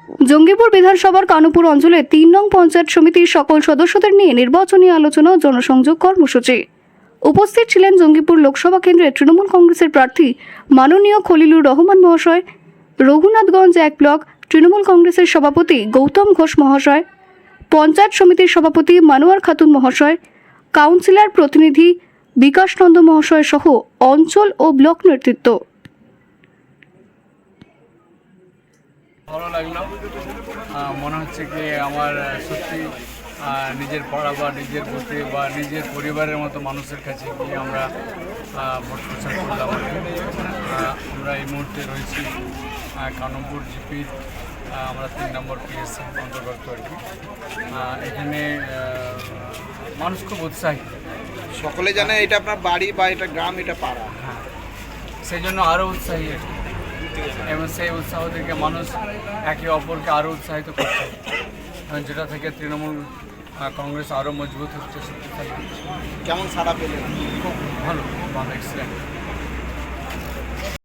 জঙ্গিপুর বিধানসভার কানুপুর অঞ্চলে ৩ নং পঞ্চায়েত সমিতির সকল সদস্যদের নিয়ে নির্বাচনী আলোচনা ও জনসংযোগ কর্মসূচি। উপস্থিত ছিলেন জঙ্গিপুর লোকসভা কেন্দ্রের তৃণমূল কংগ্রেসের প্রার্থী মাননীয় খলিলুর রহমান মহাশয়, রঘুনাথগঞ্জ ১ ব্লক তৃণমূল কংগ্রেসের সভাপতি গৌতম ঘোষ মহাশয়, পঞ্চায়েত সমিতির সভাপতি মানোয়ার খাতুন মহাশয়, কাউন্সিলর প্রতিনিধি বিকাশ নন্দ মহাশয় সহ অঞ্চল ও ব্লক নেতৃত্ব। ভালো লাগলো। মনে হচ্ছে কি আমার সত্যি নিজের পাড়া বা নিজের বুথে বা নিজের পরিবারের মতো মানুষের কাছে গিয়ে আমরা ভোট প্রচার করলাম। আমরা এই মুহূর্তে রয়েছি কানুপুর জিপির আমরা ৩ নম্বর পিএসসি অন্তর্গত আর কি। এখানে মানুষ খুব উৎসাহী, সকলে জানে এটা আপনার বাড়ি বা এটা গ্রাম, এটা পাড়া। হ্যাঁ, সেই জন্য আরও উৎসাহী আর কি। এবং সেই উৎসাহ থেকে মানুষ একে অপরকে আরও উৎসাহিত করছে, যেটা থেকে তৃণমূল কংগ্রেস আরও মজবুত হচ্ছে, শক্তিশালী হচ্ছে। কেমন সাড়া পেলেন? খুব ভালো, এক্সিলেন্ট।